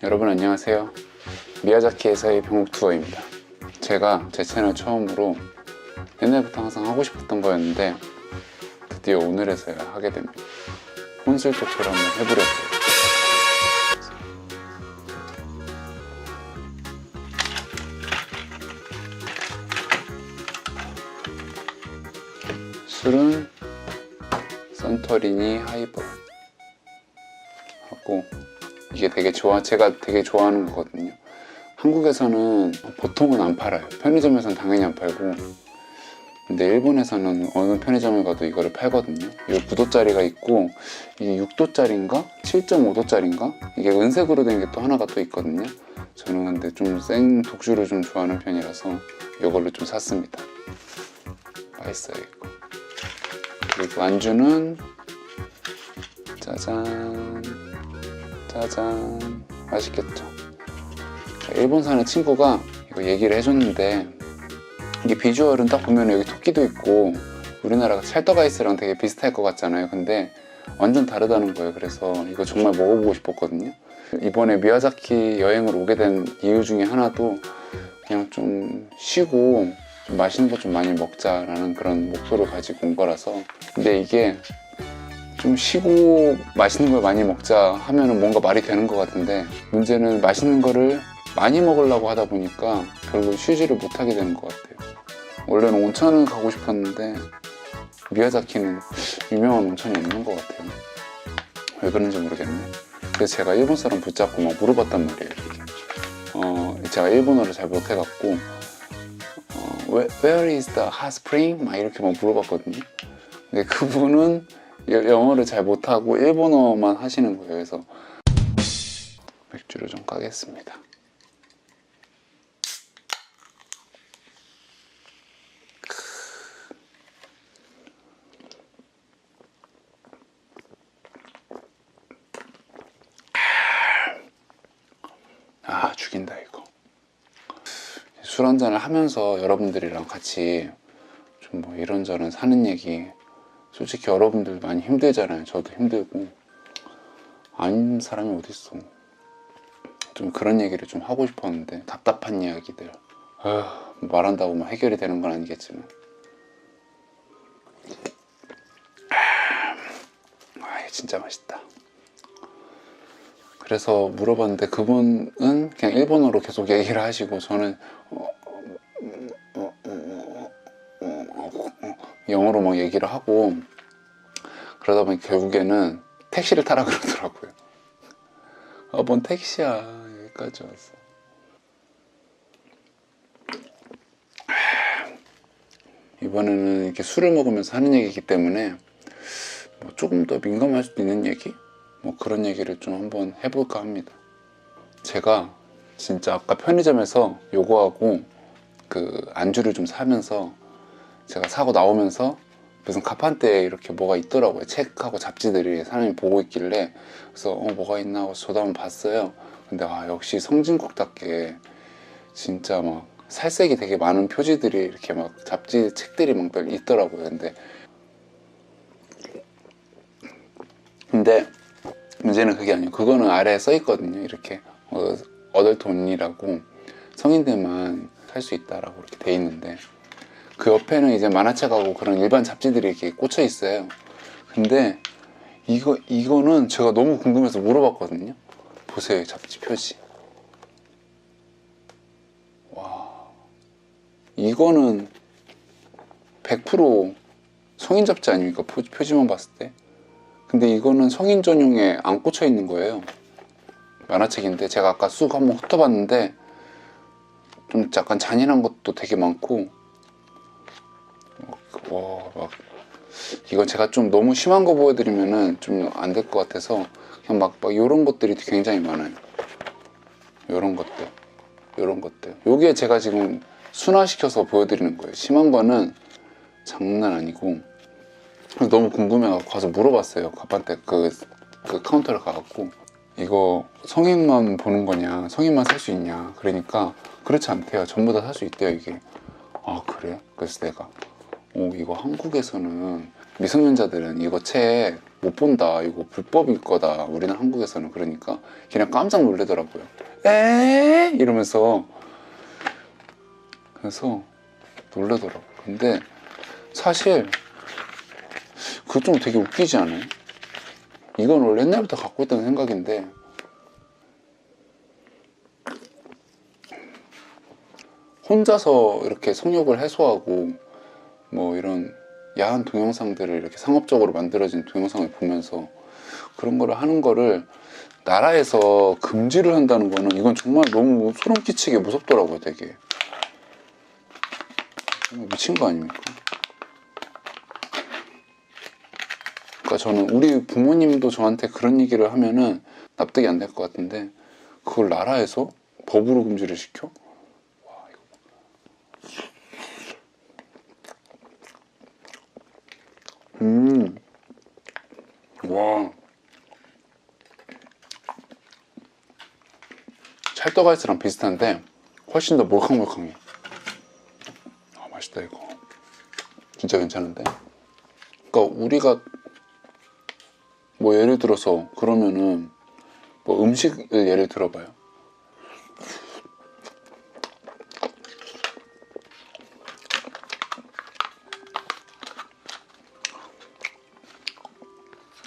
여러분 안녕하세요. 미야자키에서의 병국 투어입니다. 제가 제 채널 처음으로 옛날부터 항상 하고 싶었던 거였는데 드디어 오늘에서야 하게 됩니다. 혼술토토를 한번 해보려고요. 술은 산토리니 하이볼 하고, 이게 제가 되게 좋아하는 거거든요. 한국에서는 보통은 안 팔아요. 편의점에서는 당연히 안 팔고, 근데 일본에서는 어느 편의점에 가도 이거를 팔거든요. 이 9도짜리가 있고, 이게 6도짜리인가? 7.5도짜리인가? 이게 은색으로 된 게 또 하나가 또 있거든요. 저는 근데 좀 센 독주를 좀 좋아하는 편이라서 이걸로 좀 샀습니다. 맛있어요 이거. 그리고 안주는 짜잔 짜잔, 맛있겠죠. 일본 사는 친구가 이거 얘기를 해줬는데, 이게 비주얼은 딱 보면 여기 토끼도 있고 우리나라 찰떡아이스랑 되게 비슷할 것 같잖아요. 근데 완전 다르다는 거예요. 그래서 이거 정말 먹어보고 싶었거든요. 이번에 미야자키 여행을 오게 된 이유 중에 하나도 그냥 좀 쉬고 좀 맛있는 거 좀 많이 먹자라는 그런 목표를 가지고 온 거라서. 근데 이게 좀 쉬고 맛있는 걸 많이 먹자 하면은 뭔가 말이 되는 것 같은데, 문제는 맛있는 거를 많이 먹으려고 하다 보니까 결국 쉬지를 못하게 되는 것 같아요. 원래는 온천을 가고 싶었는데 미야자키는 유명한 온천이 없는 것 같아요. 왜 그런지 모르겠네. 그래서 제가 일본 사람 붙잡고 막 물어봤단 말이에요. 이렇게. 제가 일본어를 잘 못해갖고 Where is the hot spring? 막 이렇게 막 물어봤거든요. 근데 그분은 영어를 잘 못하고 일본어만 하시는 거예요. 그래서 맥주를 좀 까겠습니다. 아, 죽인다 이거. 술 한잔을 하면서 여러분들이랑 같이 좀 뭐 이런저런 사는 얘기, 솔직히 여러분들 많이 힘들잖아요. 저도 힘들고. 아닌 사람이 어딨어. 좀 그런 얘기를 좀 하고 싶었는데, 답답한 이야기들. 말한다고 뭐 해결이 되는 건 아니겠지만. 진짜 맛있다. 그래서 물어봤는데 그분은 그냥 일본어로 계속 얘기를 하시고, 저는 영어로 막 얘기를 하고, 그러다 보니 결국에는 택시를 타라 그러더라고요. 뭔 택시야, 여기까지 왔어. 이번에는 이렇게 술을 먹으면서 하는 얘기이기 때문에 뭐 조금 더 민감할 수도 있는 얘기? 뭐 그런 얘기를 좀 한번 해볼까 합니다. 제가 진짜 아까 편의점에서 요거하고 그 안주를 좀 사면서, 제가 사고 나오면서 무슨 가판대에 이렇게 뭐가 있더라고요. 책하고 잡지들이 사람이 보고 있길래, 그래서 뭐가 있나 하고 저도 한번 봤어요. 근데 역시 성진국답게 진짜 막 살색이 되게 많은 표지들이 이렇게 막 잡지 책들이 막 있더라고요. 근데 문제는 그게 아니에요. 그거는 아래에 써 있거든요. 이렇게 어덜트 온리라고, 성인들만 살 수 있다라고 이렇게 돼 있는데, 그 옆에는 이제 만화책하고 그런 일반 잡지들이 이렇게 꽂혀 있어요. 근데 이거는 제가 너무 궁금해서 물어봤거든요. 보세요, 잡지 표지. 와, 이거는 100% 성인 잡지 아닙니까? 표지만 봤을 때. 근데 이거는 성인 전용에 안 꽂혀 있는 거예요. 만화책인데 제가 아까 쑥 한번 훑어봤는데 좀 약간 잔인한 것도 되게 많고, 이건 제가 좀 너무 심한 거 보여드리면은 좀 안 될 것 같아서 그냥 막 요런 것들이 굉장히 많아요. 요런 것들. 요게 제가 지금 순화시켜서 보여드리는 거예요. 심한 거는 장난 아니고. 너무 궁금해가지고 가서 물어봤어요. 가판대 그 카운터를 가갖고, 이거 성인만 보는 거냐, 성인만 살 수 있냐. 그러니까 그렇지 않대요. 전부 다 살 수 있대요, 이게. 그래? 그래서 내가 이거 한국에서는 미성년자들은 이거 책 못 본다, 이거 불법일 거다, 우리는 한국에서는. 그러니까 그냥 깜짝 놀래더라고요. 에 이러면서. 그래서 놀라더라고요. 근데 사실 그거 좀 되게 웃기지 않아요? 이건 원래 옛날부터 갖고 있던 생각인데, 혼자서 이렇게 성욕을 해소하고 뭐 이런 야한 동영상들을 이렇게 상업적으로 만들어진 동영상을 보면서 그런 거를 하는 거를 나라에서 금지를 한다는 거는, 이건 정말 너무 소름 끼치게 무섭더라고요. 되게 미친 거 아닙니까? 그러니까 저는 우리 부모님도 저한테 그런 얘기를 하면은 납득이 안 될 것 같은데, 그걸 나라에서 법으로 금지를 시켜? 와. 찰떡아이스랑 비슷한데 훨씬 더 몰캉몰캉해. 아, 맛있다 이거. 진짜 괜찮은데? 그러니까 우리가 뭐 예를 들어서 그러면은 뭐 음식을 예를 들어봐요.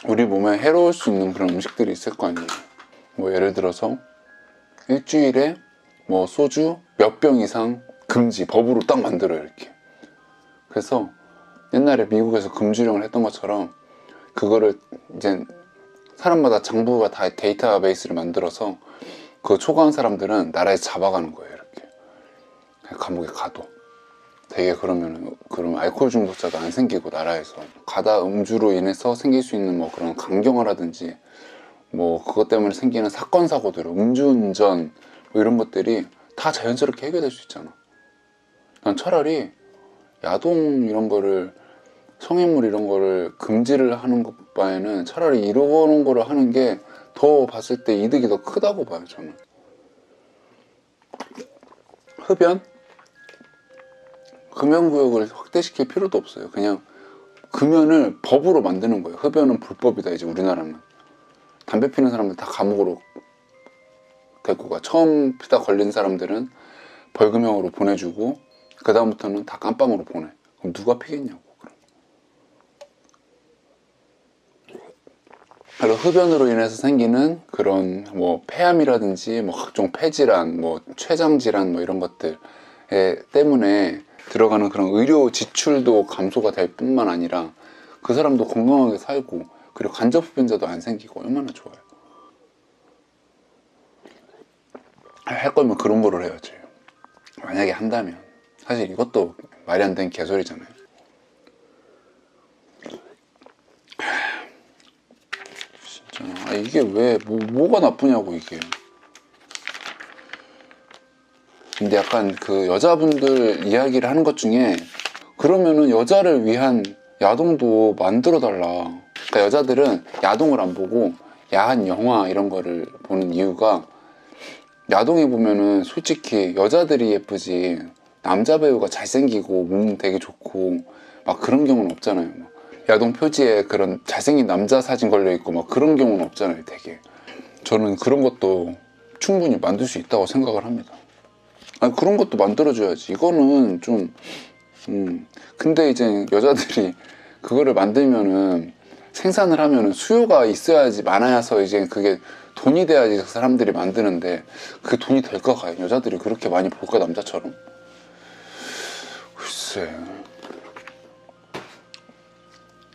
우리 몸에 해로울 수 있는 그런 음식들이 있을 거 아니에요. 뭐 예를 들어서 일주일에 뭐 소주 몇 병 이상 금지, 법으로 딱 만들어요 이렇게. 그래서 옛날에 미국에서 금주령을 했던 것처럼 그거를 이제 사람마다 정부가 다 데이터베이스를 만들어서 그거 초과한 사람들은 나라에서 잡아가는 거예요 이렇게. 감옥에 가도. 되게 그러면 알코올 중독자도 안 생기고, 나라에서 가다 음주로 인해서 생길 수 있는 뭐 그런 강경화라든지 뭐 그것 때문에 생기는 사건 사고들, 음주운전 뭐 이런 것들이 다 자연스럽게 해결될 수 있잖아. 난 차라리 야동 이런 거를, 성인물 이런 거를 금지를 하는 것 바에는 차라리 이런 거를 하는 게 더 봤을 때 이득이 더 크다고 봐요 저는. 흡연? 금연구역을 확대시킬 필요도 없어요. 그냥 금연을 법으로 만드는 거예요. 흡연은 불법이다 이제 우리나라는. 담배 피는 사람들 다 감옥으로 데리고 가. 처음 피다 걸린 사람들은 벌금형으로 보내주고 그 다음부터는 다 깜빵으로 보내. 그럼 누가 피겠냐고. 그리고 흡연으로 인해서 생기는 그런 뭐 폐암이라든지 뭐 각종 폐질환, 뭐 췌장질환 뭐 이런 것들 때문에 들어가는 그런 의료 지출도 감소가 될 뿐만 아니라 그 사람도 건강하게 살고, 그리고 간접흡연자도 안 생기고 얼마나 좋아요. 할 거면 그런 거를 해야지. 만약에 한다면. 사실 이것도 말이 안 되는 개소리잖아요. 진짜 이게 왜 뭐가 나쁘냐고 이게. 근데 약간 그 여자분들 이야기를 하는 것 중에, 그러면은 여자를 위한 야동도 만들어 달라. 그러니까 여자들은 야동을 안 보고 야한 영화 이런 거를 보는 이유가, 야동에 보면은 솔직히 여자들이 예쁘지 남자 배우가 잘생기고 몸 되게 좋고 막 그런 경우는 없잖아요. 야동 표지에 그런 잘생긴 남자 사진 걸려있고 막 그런 경우는 없잖아요 되게. 저는 그런 것도 충분히 만들 수 있다고 생각을 합니다. 아니, 그런 것도 만들어줘야지. 이거는 좀 근데 이제 여자들이 그거를 만들면은, 생산을 하면은 수요가 있어야지, 많아서 이제 그게 돈이 돼야지 사람들이 만드는데, 그 돈이 될까? 과연 여자들이 그렇게 많이 볼까, 남자처럼? 글쎄,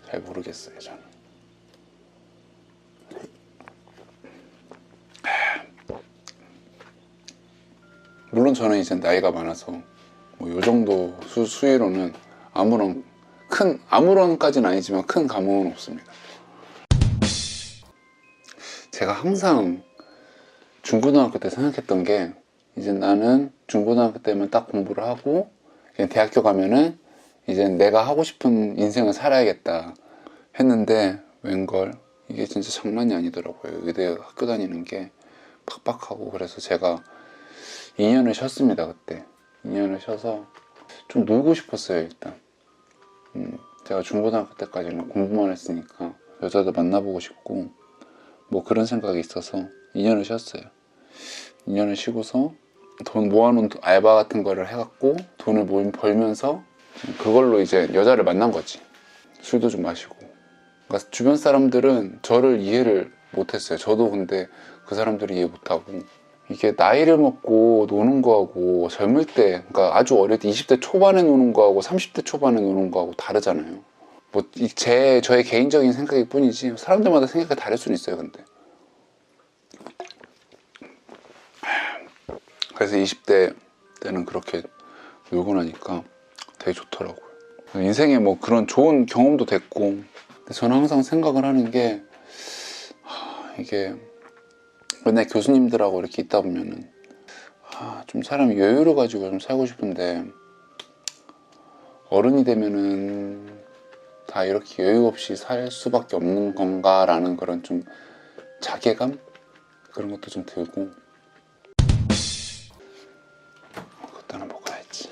잘 모르겠어요 저는. 물론 저는 이제 나이가 많아서 뭐 요 정도 수위로는 아무런까지는 아니지만 큰 감흥은 없습니다. 제가 항상 중고등학교 때 생각했던 게, 이제 나는 중고등학교 때면 딱 공부를 하고 이제 대학교 가면은 이제 내가 하고 싶은 인생을 살아야겠다 했는데, 웬걸 이게 진짜 장난이 아니더라고요. 의대 학교 다니는 게 팍팍하고. 그래서 제가 2년을 쉬었습니다. 그때 2년을 쉬어서 좀 놀고 싶었어요 일단. 제가 중고등학교 때까지는 공부만 했으니까 여자도 만나보고 싶고 뭐 그런 생각이 있어서 2년을 쉬었어요. 2년을 쉬고서 돈 모아놓은 알바 같은 거를 해갖고 돈을 벌면서 그걸로 이제 여자를 만난 거지. 술도 좀 마시고. 그러니까 주변 사람들은 저를 이해를 못했어요. 저도 근데 그 사람들이 이해 못하고, 이게 나이를 먹고 노는 거하고 젊을 때, 그러니까 아주 어릴 때 20대 초반에 노는 거하고 30대 초반에 노는 거하고 다르잖아요. 뭐 저의 개인적인 생각일 뿐이지 사람들마다 생각이 다를 수는 있어요. 근데 그래서 20대 때는 그렇게 놀고 나니까 되게 좋더라고요. 인생에 뭐 그런 좋은 경험도 됐고, 근데 저는 항상 생각을 하는 게, 이게 맨날 교수님들하고 이렇게 있다 보면은 좀 사람이 여유를 가지고 좀 살고 싶은데, 어른이 되면은 다 이렇게 여유 없이 살 수밖에 없는 건가라는 그런 좀 자괴감? 그런 것도 좀 들고. 그것도 하나 먹어야지.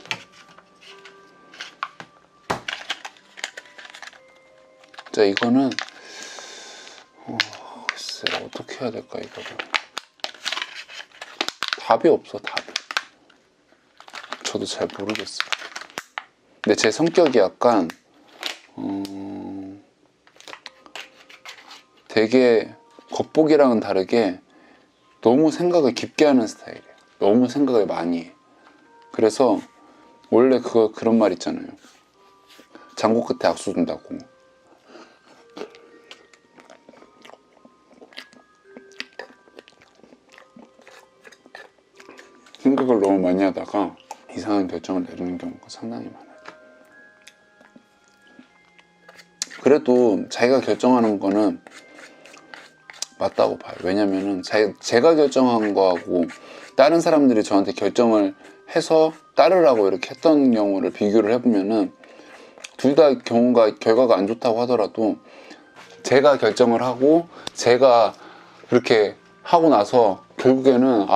자, 이거는 글쎄 어떻게 해야 될까. 이거를 답이 없어. 답이. 저도 잘 모르겠어요. 근데 제 성격이 약간 되게 겉보기랑은 다르게 너무 생각을 깊게 하는 스타일이에요. 너무 생각을 많이 해. 그래서 원래 그런 말 있잖아요. 장고 끝에 악수 둔다고. 생각을 너무 많이 하다가 이상한 결정을 내리는 경우가 상당히 많아요. 그래도 자기가 결정하는 거는 맞다고 봐요. 왜냐면은 제가 결정한 거하고 다른 사람들이 저한테 결정을 해서 따르라고 이렇게 했던 경우를 비교를 해보면은 둘 다 결과가 안 좋다고 하더라도 제가 결정을 하고 제가 그렇게 하고 나서 결국에는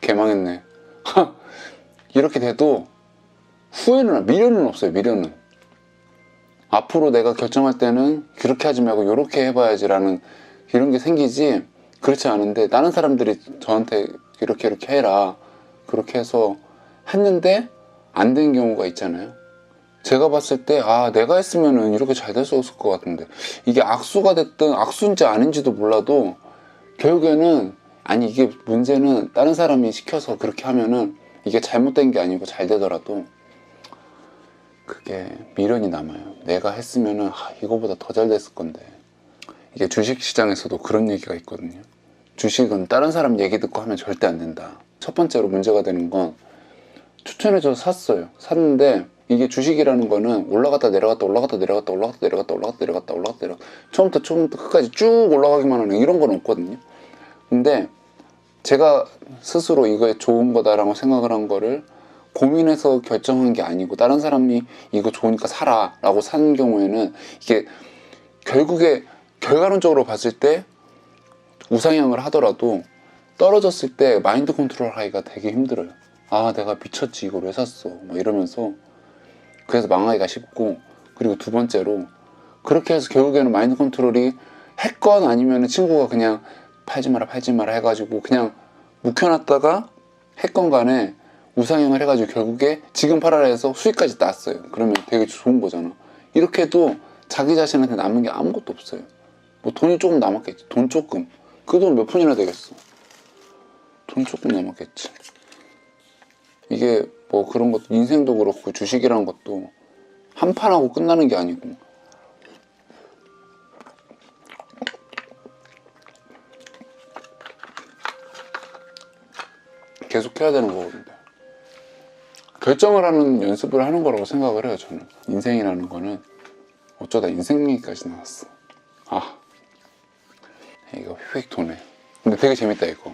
개망했네 이렇게 돼도 미련은 없어요. 미련은 앞으로 내가 결정할 때는 그렇게 하지 말고 이렇게 해봐야지라는 이런 게 생기지. 그렇지 않은데 다른 사람들이 저한테 이렇게 해라 그렇게 해서 했는데 안 된 경우가 있잖아요. 제가 봤을 때 내가 했으면은 이렇게 잘 됐었을 것 같은데, 이게 악수가 됐든 악수인지 아닌지도 몰라도 결국에는 이게 문제는 다른 사람이 시켜서 그렇게 하면은 이게 잘못된 게 아니고 잘 되더라도 그게 미련이 남아요. 내가 했으면은 이거보다 더 잘 됐을 건데. 이게 주식시장에서도 그런 얘기가 있거든요. 주식은 다른 사람 얘기 듣고 하면 절대 안 된다. 첫 번째로 문제가 되는 건, 추천해줘서 샀어요. 샀는데 이게 주식이라는 거는 올라갔다 내려갔다 올라갔다 내려갔다 올라갔다 내려갔다 올라갔다 내려갔다 올라갔다 내려갔다 처음부터 끝까지 쭉 올라가기만 하는 이런 건 없거든요. 근데 제가 스스로 이거에 좋은 거다라고 생각을 한 거를 고민해서 결정한 게 아니고 다른 사람이 이거 좋으니까 사라 라고 사는 경우에는 이게 결국에 결과론적으로 봤을 때 우상향을 하더라도 떨어졌을 때 마인드 컨트롤 하기가 되게 힘들어요. 내가 미쳤지, 이걸 왜 샀어 막 이러면서. 그래서 망하기가 쉽고, 그리고 두 번째로 그렇게 해서 결국에는 마인드 컨트롤이 했건 아니면 친구가 그냥 팔지 마라 해가지고 그냥 묵혀놨다가 했건 간에 우상향을 해가지고 결국에 지금 팔아라 해서 수익까지 땄어요. 그러면 되게 좋은 거잖아. 이렇게 해도 자기 자신한테 남은 게 아무것도 없어요. 뭐 돈이 조금 남았겠지. 돈 조금. 그 돈 몇 푼이나 되겠어. 돈 조금 남았겠지. 이게 뭐 그런 것도, 인생도 그렇고 주식이라는 것도 한 판 하고 끝나는 게 아니고, 계속 해야 되는 거거든요. 결정을 하는 연습을 하는 거라고 생각을 해요. 저는 인생이라는 거는. 어쩌다 인생 얘기까지 나왔어. 이거 휙휙 도네. 근데 되게 재밌다 이거.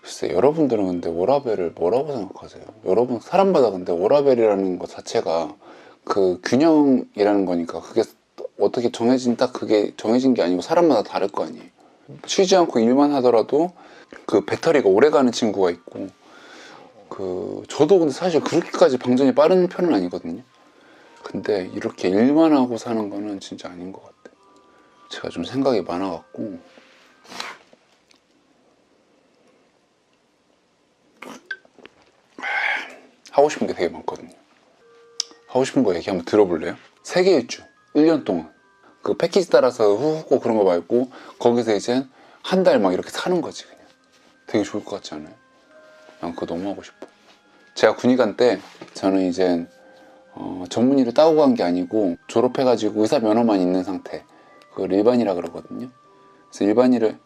글쎄, 여러분들은 근데 워라밸을 뭐라고 생각하세요? 여러분 사람마다 근데 워라밸이라는 것 자체가 그 균형이라는 거니까, 그게 어떻게 그게 정해진 게 아니고 사람마다 다를 거 아니에요. 쉬지 않고 일만 하더라도 그 배터리가 오래 가는 친구가 있고, 저도 근데 사실 그렇게까지 방전이 빠른 편은 아니거든요. 근데 이렇게 일만 하고 사는 거는 진짜 아닌 것 같아요. 제가 좀 생각이 많아갖고. 하고 싶은 게 되게 많거든요. 하고 싶은 거 얘기 한번 들어볼래요? 세계 일주 1년 동안 그 패키지 따라서 후고 그런 거 말고 거기서 이제 한 달 막 이렇게 사는 거지. 그냥 되게 좋을 것 같지 않아요? 난 그거 너무 하고 싶어. 제가 군의관 때 저는 이제 전문의를 따고 간 게 아니고 졸업해가지고 의사 면허만 있는 상태, 그걸 일반이라 그러거든요. 그래서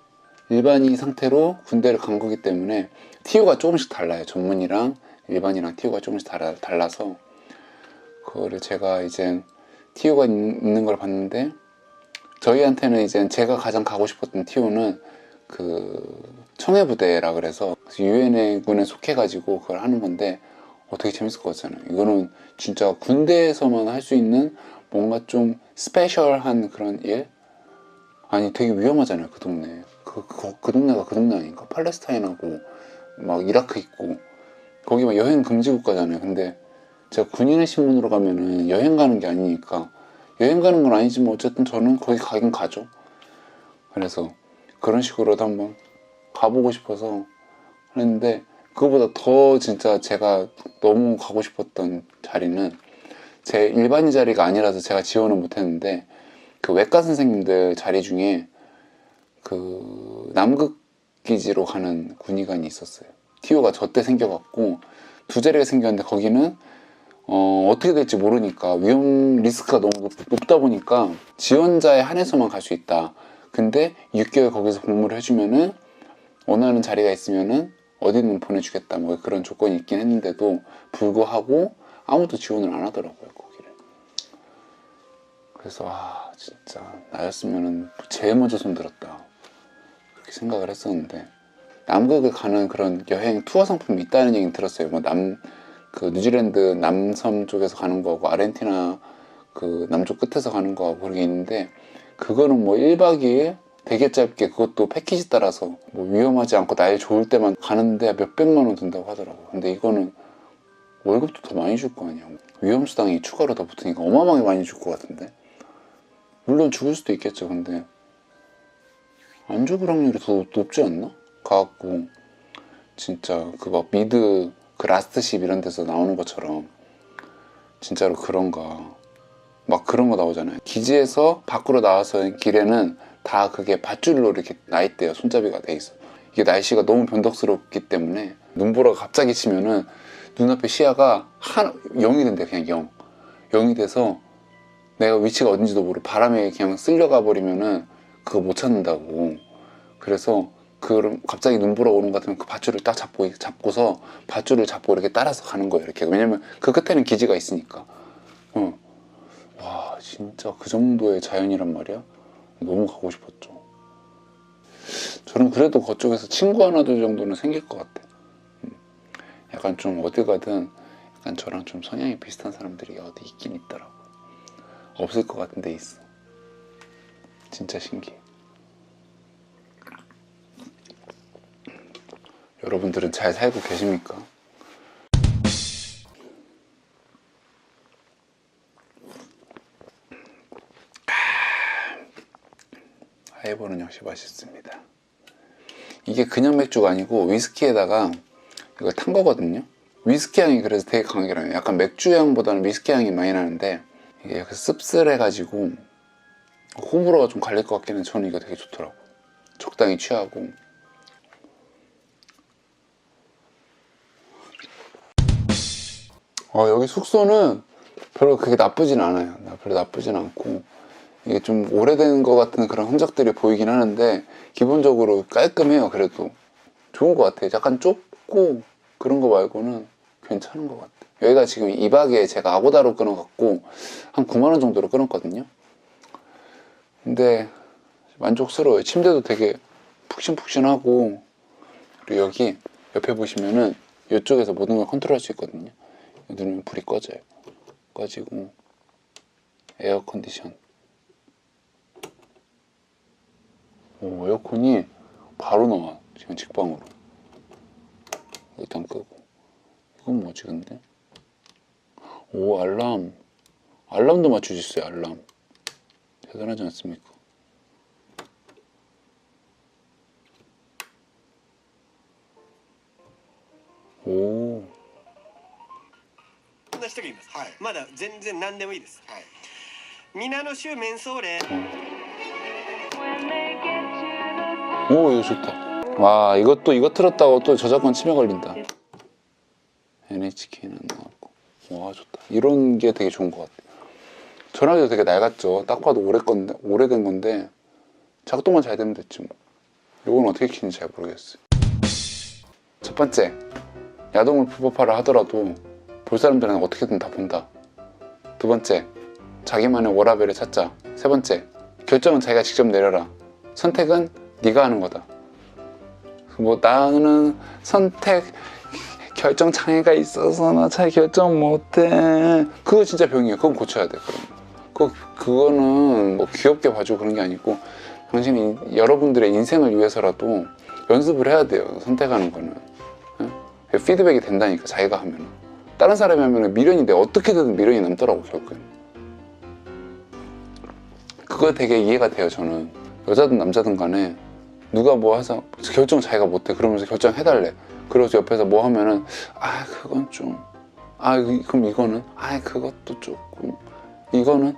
일반이 상태로 군대를 간 거기 때문에 TU가 조금씩 달라요. 전문이랑 일반이랑 TU가 조금씩 달라서 그거를 제가 이제 TU가 있는 걸 봤는데, 저희한테는 이제 제가 가장 가고 싶었던 TU는 그 청해부대라 그래서 유엔의 군에 속해가지고 그걸 하는 건데 되게 재밌을 것 같잖아요. 이거는 진짜 군대에서만 할 수 있는 뭔가 좀 스페셜한 그런 일? 아니 되게 위험하잖아요. 그 동네 그 동네가 그 동네 아닌가? 팔레스타인하고 막 이라크 있고 거기 막 여행 금지 국가잖아요. 근데 제가 군인의 신분으로 가면은 여행 가는 게 아니니까, 여행 가는 건 아니지만 어쨌든 저는 거기 가긴 가죠. 그래서 그런 식으로도 한번 가보고 싶어서 했는데, 그거보다 더 진짜 제가 너무 가고 싶었던 자리는 제 일반인 자리가 아니라서 제가 지원을 못했는데, 그 외과 선생님들 자리 중에 그 남극기지로 가는 군의관이 있었어요. TU가 저 때 생겨갖고 두 자리가 생겼는데, 거기는 어떻게 될지 모르니까 위험 리스크가 너무 높다 보니까 지원자에 한해서만 갈 수 있다. 근데 6개월 거기서 복무를 해주면은 원하는 자리가 있으면은 어디든 보내주겠다, 뭐 그런 조건이 있긴 했는데도 불구하고 아무도 지원을 안 하더라고요, 거기를. 그래서 진짜 나였으면은 제일 먼저 손들었다, 그렇게 생각을 했었는데, 남극을 가는 그런 여행 투어 상품이 있다는 얘기는 들었어요. 뭐 그 뉴질랜드 남섬 쪽에서 가는 거고 아르헨티나 그 남쪽 끝에서 가는 거하고 그런 게 있는데, 그거는 뭐 1박 2일 되게 짧게, 그것도 패키지 따라서 뭐 위험하지 않고 날 좋을 때만 가는데 몇백만 원 든다고 하더라고요. 근데 이거는 월급도 더 많이 줄 거 아니야. 위험수당이 추가로 더 붙으니까 어마어마하게 많이 줄 것 같은데. 물론 죽을 수도 있겠죠. 근데 안 죽을 확률이 더 높지 않나? 가갖고 진짜 그 막 미드 그 라스트십 이런 데서 나오는 것처럼 진짜로 그런가, 막 그런 거 나오잖아요. 기지에서 밖으로 나와서 길에는 다 그게 밧줄로 이렇게 나 있대요. 손잡이가 돼 있어. 이게 날씨가 너무 변덕스럽기 때문에 눈보라가 갑자기 치면은 눈앞에 시야가 0이 된대. 그냥 0이 돼서 내가 위치가 어딘지도 모르고 바람에 그냥 쓸려가 버리면은 그거 못 찾는다고. 그래서 그럼 갑자기 눈보라 오는 것 같으면 그 밧줄을 딱 잡고서 밧줄을 잡고 이렇게 따라서 가는 거예요. 이렇게. 왜냐면 그 끝에는 기지가 있으니까. 와, 진짜 그 정도의 자연이란 말이야. 너무 가고 싶었죠. 저는 그래도 그쪽에서 친구 하나 둘 정도는 생길 것 같아. 약간 좀 어디 가든 약간 저랑 좀 성향이 비슷한 사람들이 어디 있긴 있더라고. 없을 것 같은데 있어. 진짜 신기해. 여러분들은 잘 살고 계십니까? 하이볼은 역시 맛있습니다. 이게 그냥 맥주가 아니고 위스키에다가 이걸 탄 거거든요. 위스키 향이 그래서 되게 강하게 나요. 약간 맥주 향보다는 위스키 향이 많이 나는데, 이게 약간 씁쓸해가지고 호불호가 좀 갈릴 것 같긴 한데 저는 이거 되게 좋더라고. 적당히 취하고. 여기 숙소는 별로 그렇게 나쁘진 않아요. 별로 나쁘진 않고, 이게 좀 오래된 것 같은 그런 흔적들이 보이긴 하는데 기본적으로 깔끔해요. 그래도 좋은 것 같아요. 약간 좁고 그런 거 말고는 괜찮은 것 같아요. 여기가 지금 2박에 제가 아고다로 끊어갖고 한 9만 원 정도로 끊었거든요. 근데 만족스러워요. 침대도 되게 푹신푹신하고, 그리고 여기 옆에 보시면은 이쪽에서 모든 걸 컨트롤할 수 있거든요. 누르면 불이 꺼지고 에어 컨디션. 에어컨이 바로 나와. 지금 직방으로. 일단 끄고. 뭐지 근데? 오, 알람도 맞출 수 있어요. 알람 대단하지 않습니까? 오. こんな人がいます、まだ全然何でもいいです、皆の衆メンソーレ 오, 이거 좋다. 와, 이거 틀었다고 또 저작권 침해 걸린다. NHK는 나왔고. 와, 좋다. 이런 게 되게 좋은 것 같아요. 전화기도 되게 낡았죠. 딱 봐도 오래된 건데 작동만 잘 되면 됐지 뭐. 이건 어떻게 키는지 잘 모르겠어요. 첫 번째, 야동을 불법화를 하더라도 볼 사람들은 어떻게든 다 본다. 두 번째, 자기만의 워라밸을 찾자. 세 번째, 결정은 자기가 직접 내려라. 선택은 네가 하는 거다. 뭐 나는 선택 결정 장애가 있어서 나 잘 결정 못해. 그거 진짜 병이에요. 그건 고쳐야 돼. 그거는 뭐 귀엽게 봐주고 그런 게 아니고 당신이 여러분들의 인생을 위해서라도 연습을 해야 돼요. 선택하는 거는. 피드백이 된다니까 자기가 하면. 다른 사람이 하면 미련이 돼. 어떻게든 미련이 남더라고 결국엔. 그거 되게 이해가 돼요. 저는 여자든 남자든 간에 누가 뭐 해서 결정 자기가 못해 그러면서 결정해달래. 그래서 옆에서 뭐 하면은 아 그건 좀 그럼 이거는 그것도 조금 이거는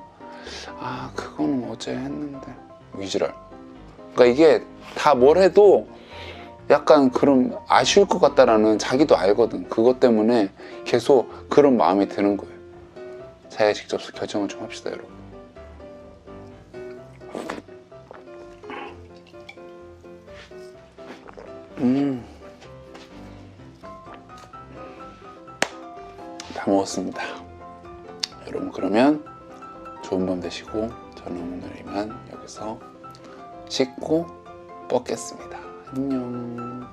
그거는 어제 했는데 위지랄. 그러니까 이게 다 뭘 해도 약간 그런 아쉬울 것 같다라는 자기도 알거든. 그것 때문에 계속 그런 마음이 드는 거예요. 자기가 직접 결정을 좀 합시다 여러분. 다 먹었습니다. 여러분 그러면 좋은 밤 되시고 저는 오늘 이만 여기서 씻고 뻗겠습니다. 안녕.